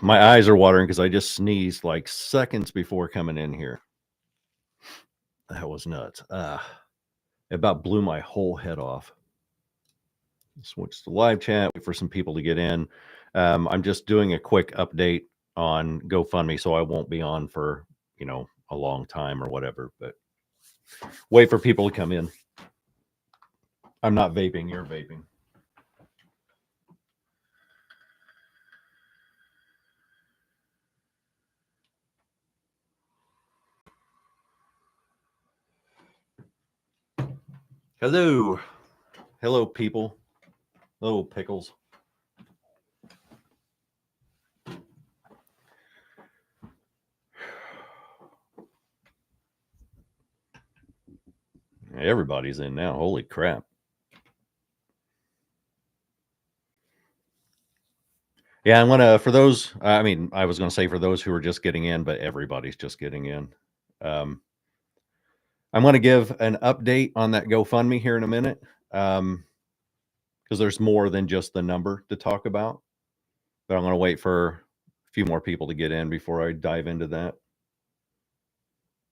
My eyes are watering because I just sneezed like seconds before coming in here. That was nuts. It about blew my whole head off. Switch to live chat, wait for some people to get in. I'm just doing a quick update on GoFundMe, so I won't be on for, a long time or whatever, but wait for people to come in. I'm not vaping, you're vaping. Hello. Hello, people. Hello, pickles. Everybody's in now. Holy crap. Yeah, I'm gonna for those. I was gonna say for those who are just getting in, but everybody's just getting in. I'm gonna give an update on that GoFundMe here in a minute, because there's more than just the number to talk about. But I'm gonna wait for a few more people to get in before I dive into that.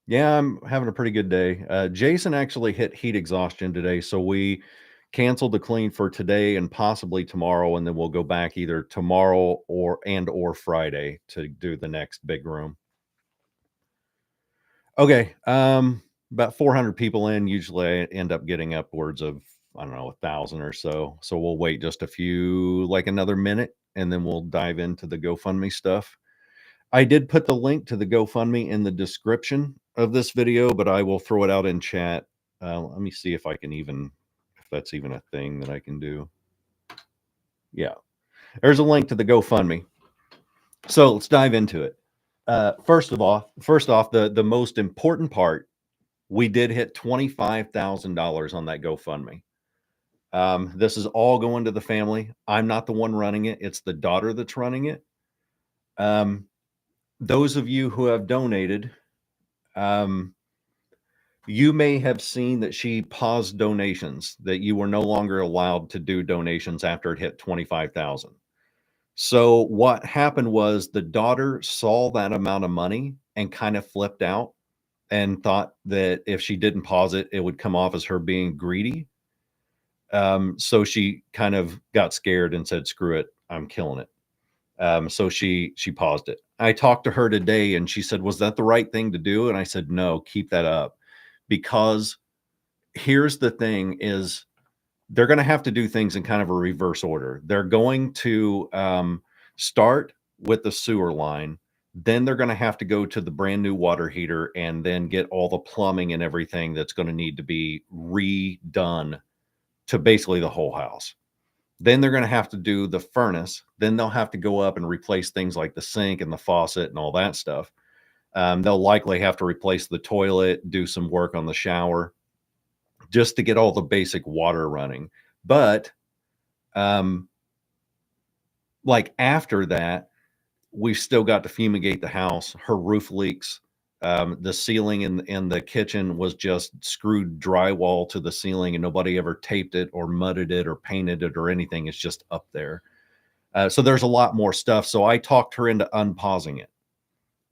Yeah, I'm having a pretty good day. Jason actually hit heat exhaustion today, so we canceled the clean for today and possibly tomorrow, and then we'll go back either tomorrow or Friday to do the next big room. Okay, about 400 people in. Usually, I end up getting upwards of, I don't know, 1,000 or so. So we'll wait just like another minute, and then we'll dive into the GoFundMe stuff. I did put the link to the GoFundMe in the description of this video, but I will throw it out in chat. Let me see if that's even a thing that I can do. Yeah, there's a link to the GoFundMe. So let's dive into it. First off, the most important part, we did hit $25,000 on that GoFundMe. This is all going to the family. I'm not the one running it. It's the daughter that's running it. Those of you who have donated, you may have seen that she paused donations, that you were no longer allowed to do donations after it hit 25,000. So what happened was the daughter saw that amount of money and kind of flipped out and thought that if she didn't pause it, it would come off as her being greedy. So she kind of got scared and said, "Screw it, I'm killing it." So she paused it. I talked to her today and she said, "Was that the right thing to do?" And I said, "No, keep that up." Because here's the thing is they're going to have to do things in kind of a reverse order. They're going to start with the sewer line. Then they're going to have to go to the brand new water heater and then get all the plumbing and everything that's going to need to be redone to basically the whole house. Then they're going to have to do the furnace. Then they'll have to go up and replace things like the sink and the faucet and all that stuff. They'll likely have to replace the toilet, do some work on the shower just to get all the basic water running. But like after that, we've still got to fumigate the house. Her roof leaks. The ceiling in the kitchen was just screwed drywall to the ceiling and nobody ever taped it or mudded it or painted it or anything. It's just up there. So there's a lot more stuff. So I talked her into unpausing it.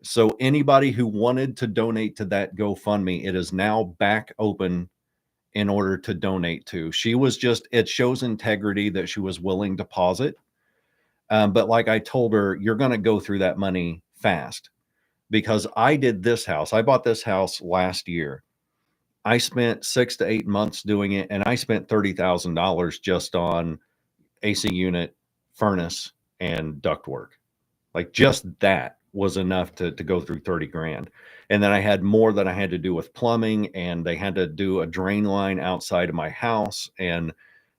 So anybody who wanted to donate to that GoFundMe, it is now back open in order to donate to. It shows integrity that she was willing to pause it. But like I told her, you're going to go through that money fast because I did this house. I bought this house last year. I spent 6 to 8 months doing it, and I spent $30,000 just on AC unit, furnace, and ductwork. Like just that was enough to go through 30 grand. And then I had more that I had to do with plumbing, and they had to do a drain line outside of my house, and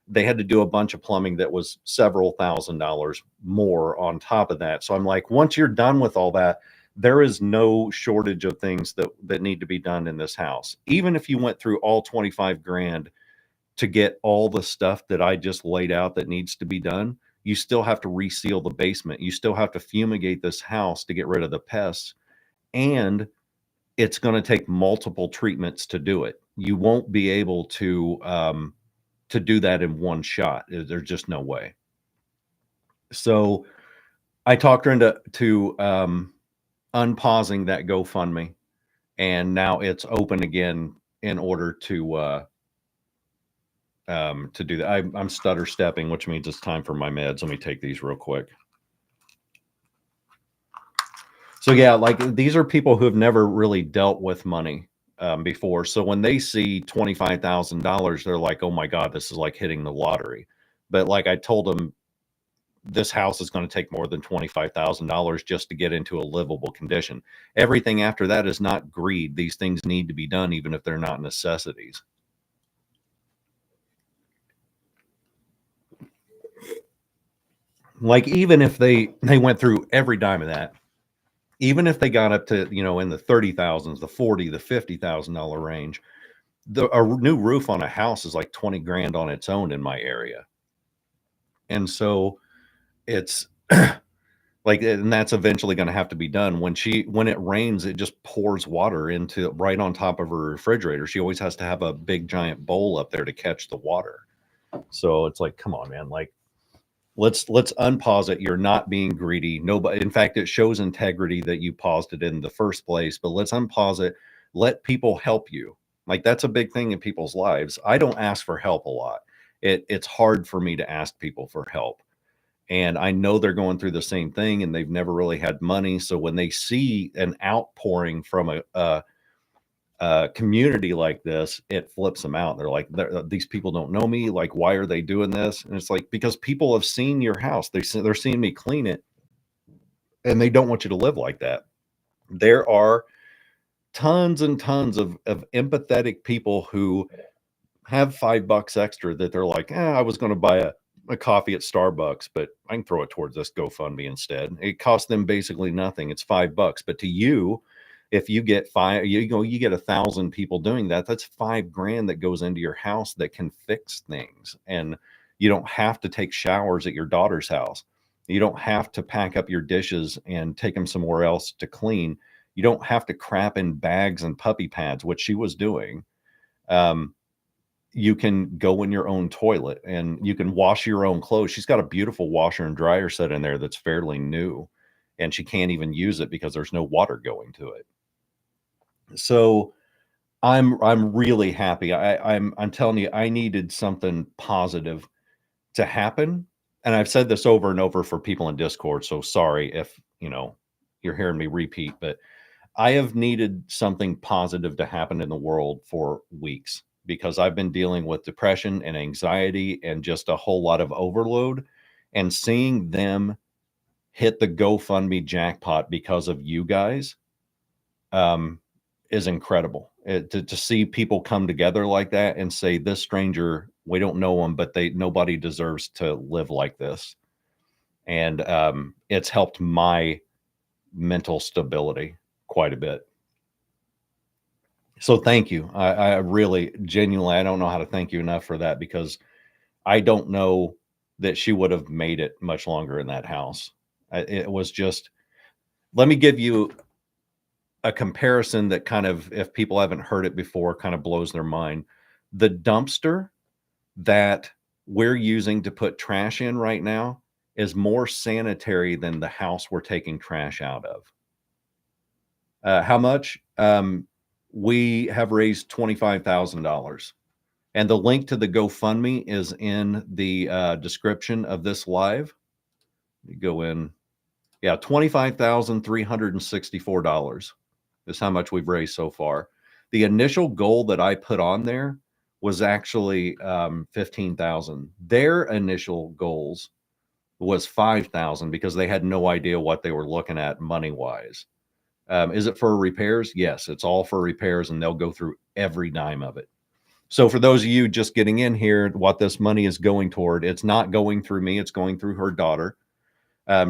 they had to do a bunch of plumbing that was several $1,000s more on top of that. So I'm like, once you're done with all that, there is no shortage of things that need to be done in this house. Even if you went through all 25 grand to get all the stuff that I just laid out that needs to be done, you still have to reseal the basement. You still have to fumigate this house to get rid of the pests. And it's going to take multiple treatments to do it. You won't be able to do that in one shot. There's just no way. So I talked her into unpausing that GoFundMe, and now it's open again in order to do that. I'm stutter stepping, which means it's time for my meds. Let me take these real quick. So yeah, like these are people who have never really dealt with money before. So when they see $25,000, they're like, "Oh my God, this is like hitting the lottery." But like I told them, this house is going to take more than $25,000 just to get into a livable condition. Everything after that is not greed. These things need to be done, even if they're not necessities. Like even if they went through every dime of that, even if they got up to, in the 30,000s, the 40, the $50,000 range, a new roof on a house is like 20 grand on its own in my area. And so it's like, and that's eventually going to have to be done. When it rains, it just pours water into right on top of her refrigerator. She always has to have a big giant bowl up there to catch the water. So it's like, come on, man. Like, let's unpause it. You're not being greedy. Nobody, in fact, it shows integrity that you paused it in the first place, but let's unpause it. Let people help you. Like that's a big thing in people's lives. I don't ask for help a lot. It's hard for me to ask people for help. And I know they're going through the same thing and they've never really had money. So when they see an outpouring from a community like this, it flips them out. They're like, these people don't know me. Like, why are they doing this? And it's like, because people have seen your house. They're seeing me clean it and they don't want you to live like that. There are tons and tons of empathetic people who have $5 extra that they're like, I was going to buy a coffee at Starbucks, but I can throw it towards this GoFundMe instead. It costs them basically nothing. It's $5. But to you, if you get you get 1,000 people doing that, that's 5 grand that goes into your house that can fix things. And you don't have to take showers at your daughter's house. You don't have to pack up your dishes and take them somewhere else to clean. You don't have to crap in bags and puppy pads, which she was doing. Um, you can go in your own toilet and you can wash your own clothes. She's got a beautiful washer and dryer set in there that's fairly new, and she can't even use it because there's no water going to it. So I'm really happy. I'm telling you, I needed something positive to happen. And I've said this over and over for people in Discord. So sorry if you're hearing me repeat, but I have needed something positive to happen in the world for weeks because I've been dealing with depression and anxiety and just a whole lot of overload. And seeing them hit the GoFundMe jackpot because of you guys um, is incredible. To see people come together like that and say, "This stranger, we don't know him, but nobody deserves to live like this," and it's helped my mental stability quite a bit. So thank you. I really genuinely, I don't know how to thank you enough for that because I don't know that she would have made it much longer in that house. It was just, let me give you a comparison that kind of, if people haven't heard it before, kind of blows their mind. The dumpster that we're using to put trash in right now is more sanitary than the house we're taking trash out of. How much? We have raised $25,000. And the link to the GoFundMe is in the description of this live. You go in. Yeah, $25,364 is how much we've raised so far. The initial goal that I put on there was actually 15,000. Their initial goals was 5,000 because they had no idea what they were looking at money wise. Is it for repairs? Yes, it's all for repairs, and they'll go through every dime of it. So for those of you just getting in here, what this money is going toward, it's not going through me, it's going through her daughter.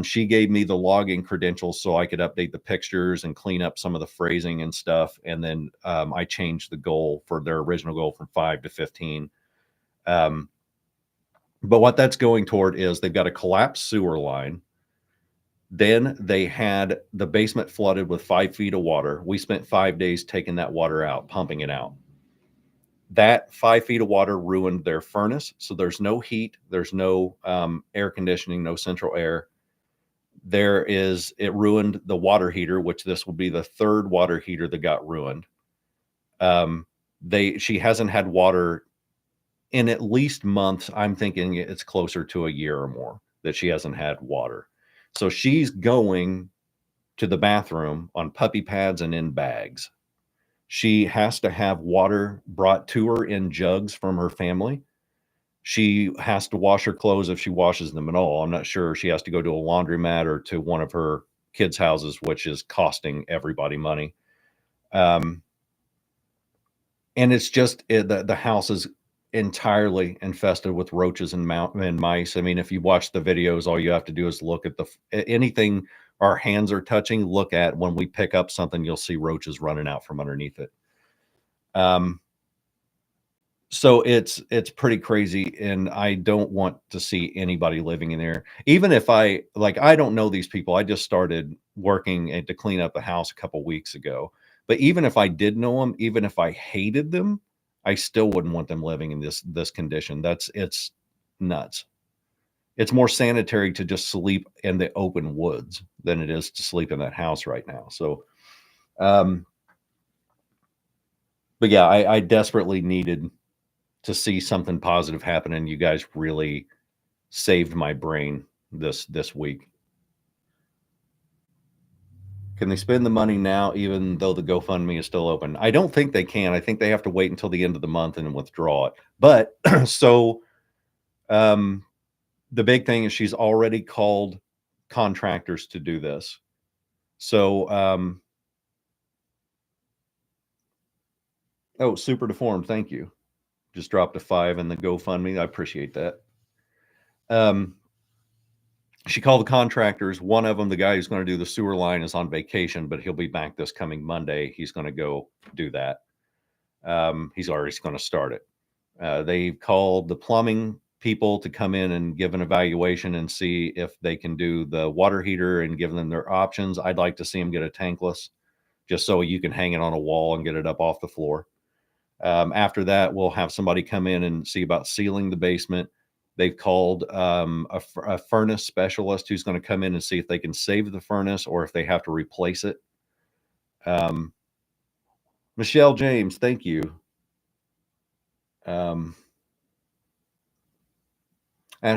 She gave me the login credentials so I could update the pictures and clean up some of the phrasing and stuff. And then I changed the goal for their original goal from 5 to 15. But what that's going toward is they've got a collapsed sewer line. Then they had the basement flooded with 5 feet of water. We spent 5 days taking that water out, pumping it out. That 5 feet of water ruined their furnace. So there's no heat, there's no air conditioning, no central air. It ruined the water heater, which this will be the third water heater that got ruined. She hasn't had water in at least months. I'm thinking it's closer to a year or more that she hasn't had water. So she's going to the bathroom on puppy pads and in bags. She has to have water brought to her in jugs from her family. She has to wash her clothes if she washes them at all. I'm not sure. She has to go to a laundromat or to one of her kids' houses, which is costing everybody money. And it's just the house is entirely infested with roaches and mice. I mean, if you watch the videos, all you have to do is look at anything our hands are touching. Look at when we pick up something, you'll see roaches running out from underneath it. So it's pretty crazy, and I don't want to see anybody living in there. Even if I don't know these people. I just started working to clean up the house a couple weeks ago. But even if I did know them, even if I hated them, I still wouldn't want them living in this condition. It's nuts. It's more sanitary to just sleep in the open woods than it is to sleep in that house right now. So, but yeah, I desperately needed to see something positive happen, and you guys really saved my brain this week. Can they spend the money now, even though the GoFundMe is still open? I don't think they can. I think they have to wait until the end of the month and withdraw it. But so the big thing is she's already called contractors to do this. So oh, super deformed, thank you. Just dropped a 5 in the GoFundMe. I appreciate that. She called the contractors. One of them, the guy who's going to do the sewer line, is on vacation, but he'll be back this coming Monday. He's going to go do that. He's already going to start it. They called the plumbing people to come in and give an evaluation and see if they can do the water heater and give them their options. I'd like to see them get a tankless, just so you can hang it on a wall and get it up off the floor. After that, we'll have somebody come in and see about sealing the basement. They've called a furnace specialist who's going to come in and see if they can save the furnace or if they have to replace it. Michelle James, thank you. At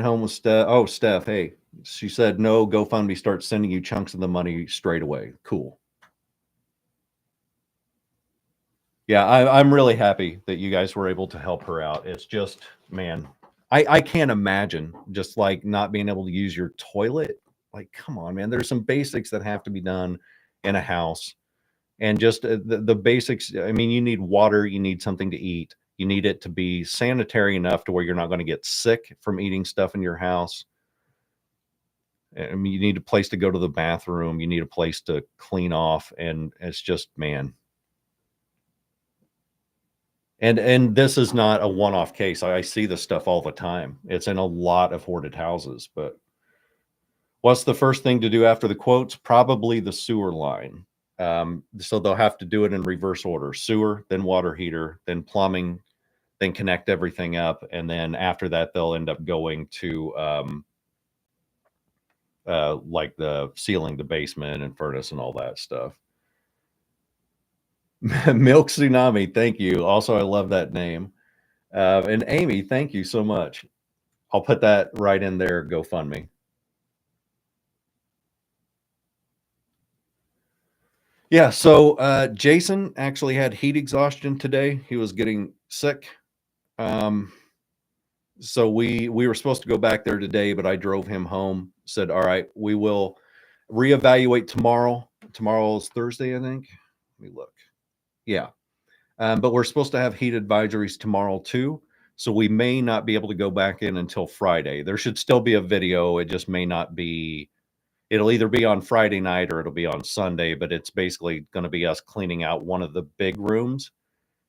home with Steph. Oh, Steph, hey. She said, no, GoFundMe starts sending you chunks of the money straight away. Cool. Yeah, I'm really happy that you guys were able to help her out. It's just, man, I can't imagine just like not being able to use your toilet. Like, come on, man. There's some basics that have to be done in a house, and just the basics. I mean, you need water, you need something to eat, you need it to be sanitary enough to where you're not going to get sick from eating stuff in your house. I mean, you need a place to go to the bathroom, you need a place to clean off, and it's just, man. And this is not a one-off case. I see this stuff all the time. It's in a lot of hoarded houses. But what's the first thing to do after the quotes? Probably the sewer line. So they'll have to do it in reverse order: sewer, then water heater, then plumbing, then connect everything up, and then after that they'll end up going to like the sealing the basement and furnace and all that stuff. Milk Tsunami, thank you. Also, I love that name. And Amy, thank you so much. I'll put that right in there, GoFundMe. Yeah, so Jason actually had heat exhaustion today. He was getting sick. So we were supposed to go back there today, but I drove him home, said, all right, we will reevaluate tomorrow. Tomorrow is Thursday, I think. Let me look. Yeah. But we're supposed to have heat advisories tomorrow too. So we may not be able to go back in until Friday. There should still be a video. It just may not be, it'll either be on Friday night or it'll be on Sunday, but it's basically going to be us cleaning out one of the big rooms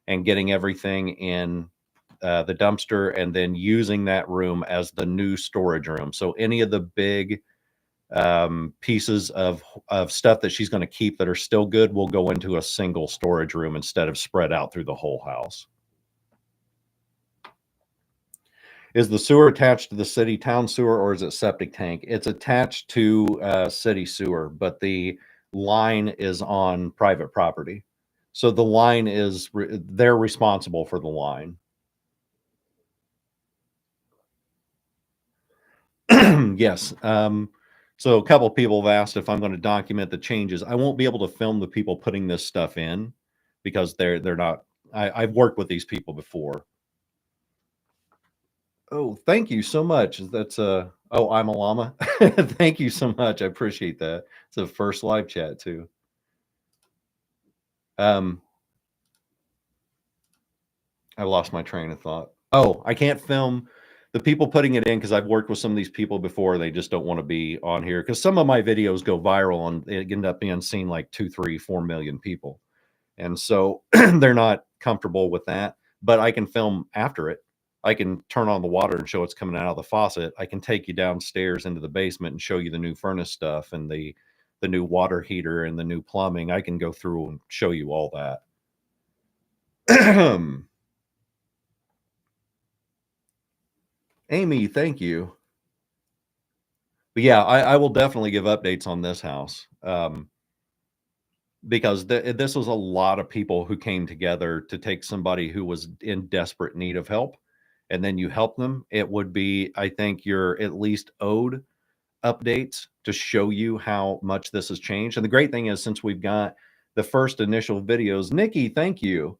and getting everything in the dumpster and then using that room as the new storage room. So any of the big pieces of stuff that she's going to keep that are still good will go into a single storage room instead of spread out through the whole house. Is the sewer attached to the city town sewer or is it septic tank? It's attached to city sewer, but the line is on private property. So the line is they're responsible for the line. Yes. So a couple people have asked if I'm going to document the changes. I won't be able to film the people putting this stuff in because they're not. I've worked with these people before. Oh, thank you so much. That's oh, I'm a llama. Thank you so much. I appreciate that. It's a first live chat too. Um, I lost my train of thought. Oh, I can't film the people putting it in because I've worked with some of these people before. They just don't want to be on here because some of my videos go viral and they end up being seen like 2, 3, 4 million people. And so they're not comfortable with that. But I can film after it. I can turn on the water and show it's coming out of the faucet. I can take you downstairs into the basement and show you the new furnace stuff and the new water heater and the new plumbing. I can go through and show you all that. Amy, thank you. But yeah, I will definitely give updates on this house. Because this was a lot of people who came together to take somebody who was in desperate need of help, and then you help them. It would be, I think, you're at least owed updates to show you how much this has changed. And the great thing is, since we've got the first initial videos, Nikki, thank you.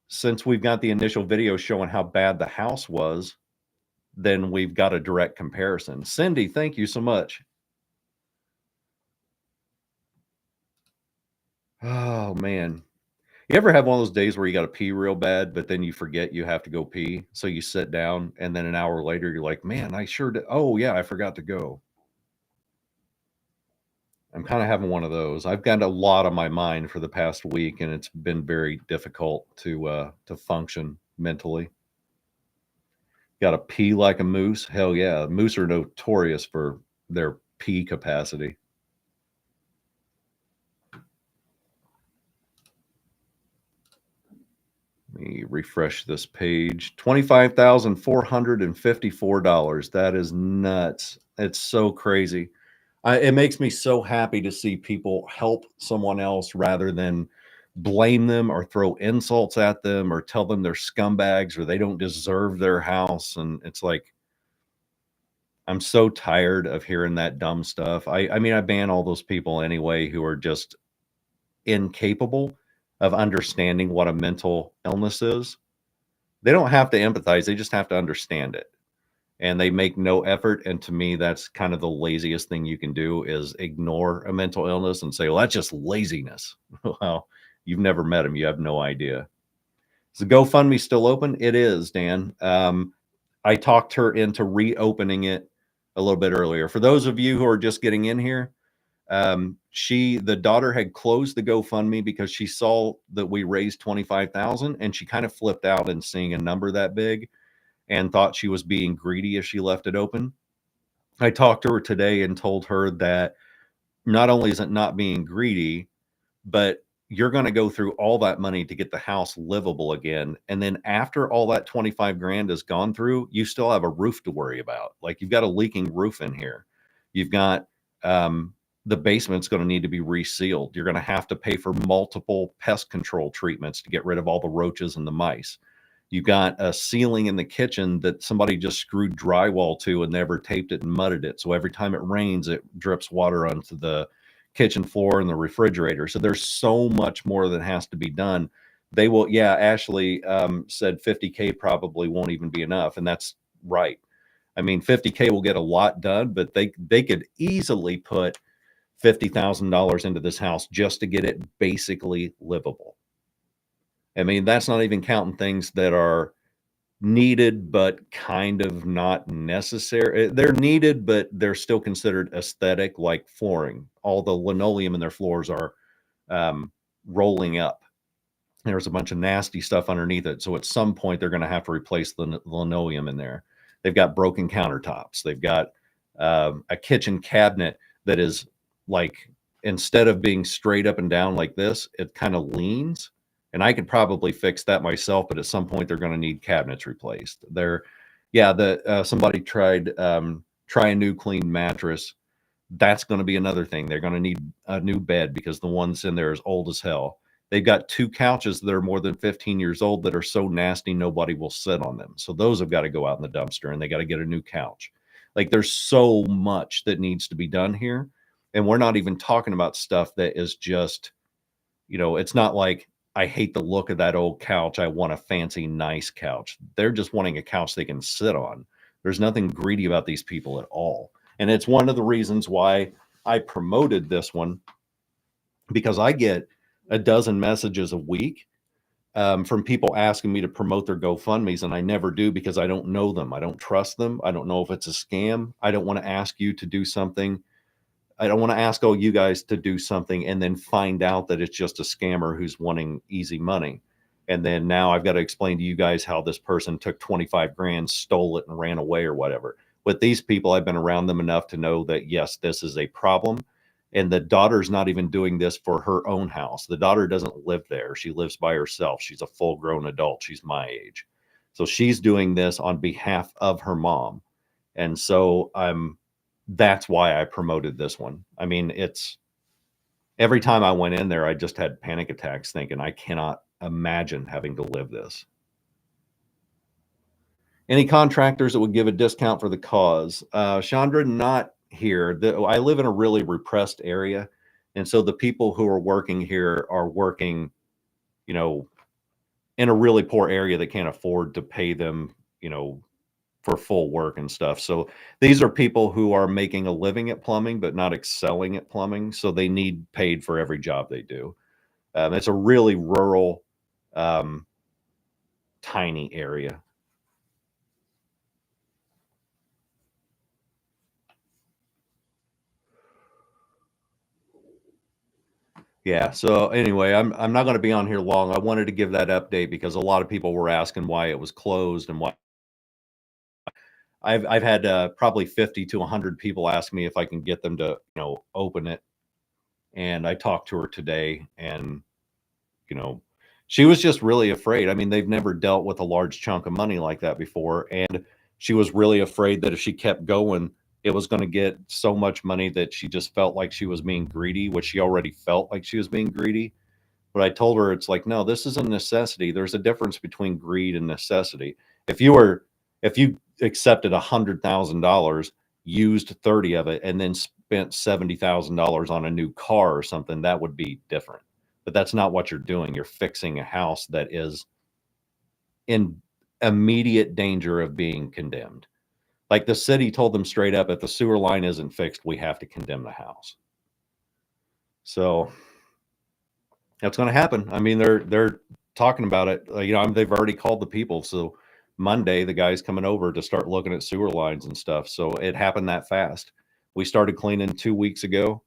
Since we've got the initial video showing how bad the house was, then we've got a direct comparison. Cindy, thank you so much. Oh man. You ever have one of those days where you got to pee real bad, but then you forget you have to go pee? So you sit down, and then an hour later, you're like, man, I sure did. Oh, yeah, I forgot to go. I'm kind of having one of those. I've got a lot on my mind for the past week, and it's been very difficult to function mentally. Got to pee like a moose? Hell yeah. Moose are notorious for their pee capacity. Let me refresh this page. $25,454. That is nuts. It's so crazy. It makes me so happy to see people help someone else rather than blame them or throw insults at them or tell them they're scumbags or they don't deserve their house. And it's like, I'm so tired of hearing that dumb stuff. I mean, I ban all those people anyway who are just incapable of understanding what a mental illness is. They don't have to empathize, they just have to understand it. And they make no effort. And to me, that's kind of the laziest thing you can do is ignore a mental illness and say, well, that's just laziness. Well, you've never met him. You have no idea. Is the GoFundMe still open? It is, Dan. I talked her into reopening it a little bit earlier. For those of you who are just getting in here, the daughter had closed the GoFundMe because she saw that we raised 25,000 and she kind of flipped out in seeing a number that big and thought she was being greedy if she left it open. I talked to her today and told her that not only is it not being greedy, but you're going to go through all that money to get the house livable again. And then after all that 25 grand is gone through, you still have a roof to worry about. Like you've got a leaking roof in here. You've got the basement's going to need to be resealed. You're going to have to pay for multiple pest control treatments to get rid of all the roaches and the mice. You've got a ceiling in the kitchen that somebody just screwed drywall to and never taped it and mudded it. So every time it rains, it drips water onto the kitchen floor and the refrigerator. So there's so much more that has to be done. They will, yeah, Ashley said 50K probably won't even be enough. And that's right. I mean, 50K will get a lot done, but they could easily put $50,000 into this house just to get it basically livable. I mean, that's not even counting things that are needed, but kind of not necessary. They're needed, but they're still considered aesthetic, like flooring. All the linoleum in their floors are rolling up. There's a bunch of nasty stuff underneath it. So at some point, they're going to have to replace the linoleum in there. They've got broken countertops. They've got a kitchen cabinet that is like, instead of being straight up and down like this, it kind of leans. And I could probably fix that myself, but at some point they're going to need cabinets replaced. Yeah, somebody tried try a new clean mattress. That's going to be another thing. They're going to need a new bed because the ones in there is old as hell. They've got 2 couches that are more than 15 years old that are so nasty nobody will sit on them. So those have got to go out in the dumpster, and they got to get a new couch. Like, there's so much that needs to be done here, and we're not even talking about stuff that is just, it's not like I hate the look of that old couch. I want a fancy, nice couch. They're just wanting a couch they can sit on. There's nothing greedy about these people at all. And it's one of the reasons why I promoted this one, because I get a dozen messages a week from people asking me to promote their GoFundMe's, and I never do because I don't know them. I don't trust them. I don't know if it's a scam. I don't want to ask you to do something. I don't want to ask all you guys to do something and then find out that it's just a scammer who's wanting easy money. And then now I've got to explain to you guys how this person took 25 grand, stole it, and ran away or whatever. With these people, I've been around them enough to know that, yes, this is a problem. And the daughter's not even doing this for her own house. The daughter doesn't live there. She lives by herself. She's a full grown adult. She's my age. So she's doing this on behalf of her mom. And so that's why I promoted this one. I mean, every time I went in there, I just had panic attacks thinking, I cannot imagine having to live this. Any contractors that would give a discount for the cause? Chandra, not here. I live in a really repressed area. And so the people who are working here are working, in a really poor area that can't afford to pay them, for full work and stuff. So these are people who are making a living at plumbing, but not excelling at plumbing. So they need paid for every job they do. It's a really rural, um, tiny area. Yeah. So anyway, I'm not going to be on here long. I wanted to give that update because a lot of people were asking why it was closed and why. I've had probably 50 to 100 people ask me if I can get them to open it, and I talked to her today, and you know she was just really afraid. I mean, they've never dealt with a large chunk of money like that before, and she was really afraid that if she kept going, it was going to get so much money that she just felt like she was being greedy, which she already felt like she was being greedy. But I told her, it's like, no, this is a necessity. There's a difference between greed and necessity. If you accepted $100,000, used 30 of it, and then spent $70,000 on a new car or something, that would be different. But that's not what you're doing. You're fixing a house that is in immediate danger of being condemned. Like, the city told them straight up, if the sewer line isn't fixed, we have to condemn the house. So that's going to happen. I mean, they're talking about it. They've already called the people. So Monday, the guy's coming over to start looking at sewer lines and stuff. So it happened that fast. We started cleaning 2 weeks ago.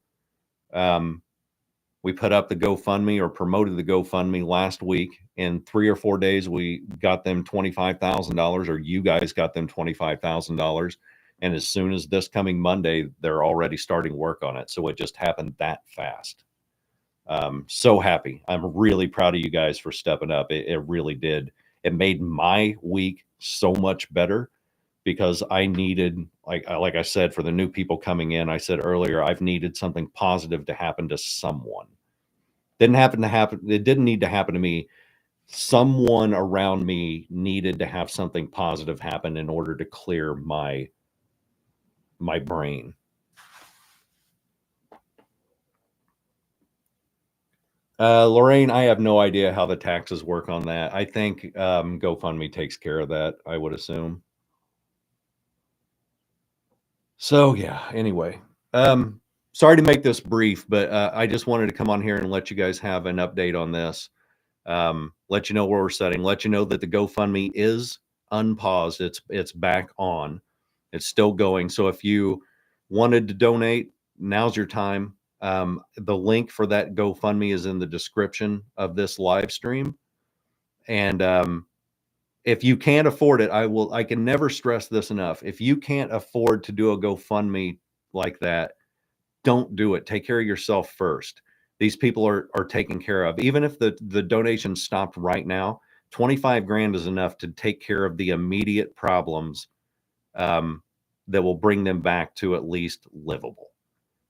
We put up the GoFundMe, or promoted the GoFundMe, last week. In 3 or 4 days, we got them $25,000, or you guys got them $25,000. And as soon as this coming Monday, they're already starting work on it. So it just happened that fast. So happy. I'm really proud of you guys for stepping up. It really did. It made my week so much better, because I needed, like I said, for the new people coming in, I said earlier, I've needed something positive to happen to someone. It didn't need to happen to me. Someone around me needed to have something positive happen in order to clear my brain. Lorraine, I have no idea how the taxes work on that. I think GoFundMe takes care of that, I would assume. So yeah, anyway, sorry to make this brief, but I just wanted to come on here and let you guys have an update on this. Let you know where we're setting, let you know that the GoFundMe is unpaused. It's back on. It's still going. So if you wanted to donate, now's your time. The link for that GoFundMe is in the description of this live stream. And if you can't afford it, I can never stress this enough. If you can't afford to do a GoFundMe like that, don't do it. Take care of yourself first. these people are taken care of. Even if the donation stopped right now, 25 grand is enough to take care of the immediate problems that will bring them back to at least livable.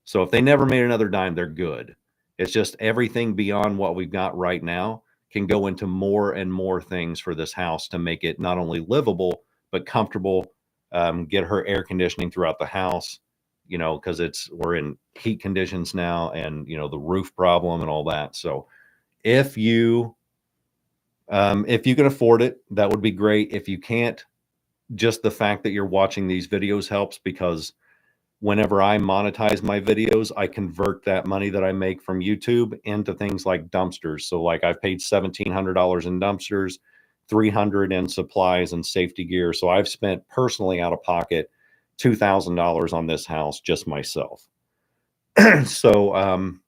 So if they never made another dime, they're good. It's just everything beyond what we've got right now can go into more and more things for this house to make it not only livable, but comfortable. Get her air conditioning throughout the house, because we're in heat conditions now, and the roof problem and all that. So if you can afford it, that would be great. If you can't, just the fact that you're watching these videos helps, because whenever I monetize my videos, I convert that money that I make from YouTube into things like dumpsters. So like I've paid $1,700 in dumpsters, 300 in supplies and safety gear. So I've spent personally out of pocket $2,000 on this house, just myself. So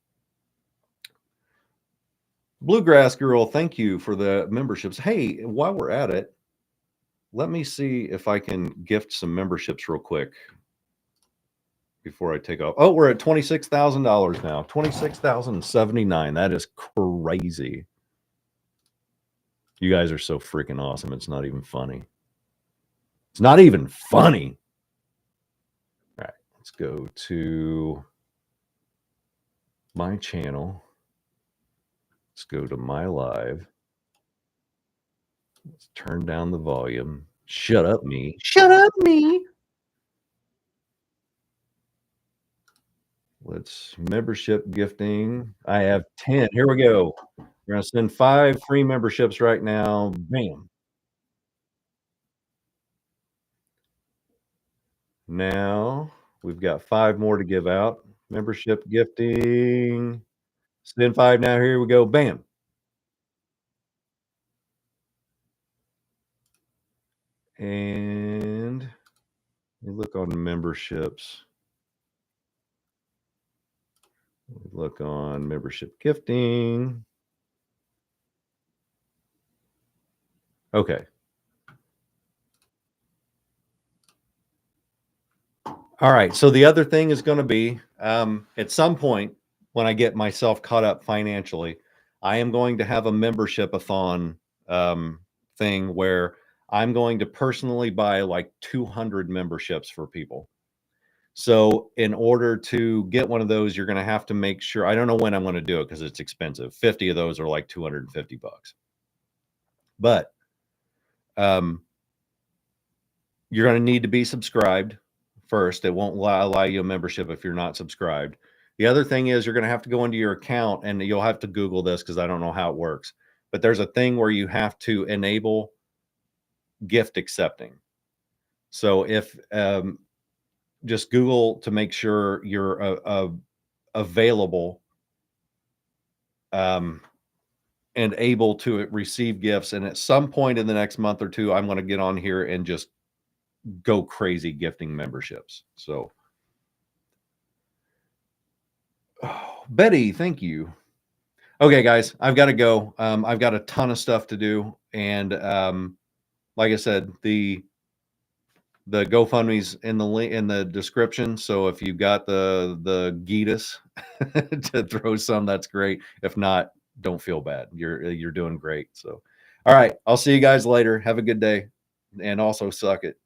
Bluegrass Girl, thank you for the memberships. Hey, while we're at it, let me see if I can gift some memberships real quick before I take off. Oh, we're at $26,000 now. 26,079. That is crazy. You guys are so freaking awesome. It's not even funny. It's not even funny. All right, let's go to my channel. Let's go to my live. Let's turn down the volume. Shut up, me. Shut up, me. Let's membership gifting. I have 10. Here we go. We're going to send 5 free memberships right now. Bam. Now we've got 5 more to give out. Membership gifting. Send 5 now. Here we go. Bam. And look on memberships. Look on membership gifting. Okay. All right. So the other thing is going to be at some point when I get myself caught up financially, I am going to have a membership-a-thon thing where I'm going to personally buy like 200 memberships for people. So in order to get one of those, you're going to have to make sure. I don't know when I'm going to do it because it's expensive. 50 of those are like $250. But you're going to need to be subscribed first. It won't allow you a membership if you're not subscribed. The other thing is you're going to have to go into your account, and you'll have to Google this because I don't know how it works. But there's a thing where you have to enable gift accepting. So if just Google to make sure you're available and able to receive gifts. And at some point in the next month or two, I'm going to get on here and just go crazy gifting memberships. So, Betty, thank you. Okay, guys, I've got to go. I've got a ton of stuff to do. And like I said, the GoFundMe's in the link in the description. So if you got the Geetus to throw some, that's great. If not, don't feel bad. You're doing great. So, all right, I'll see you guys later. Have a good day, and also suck it.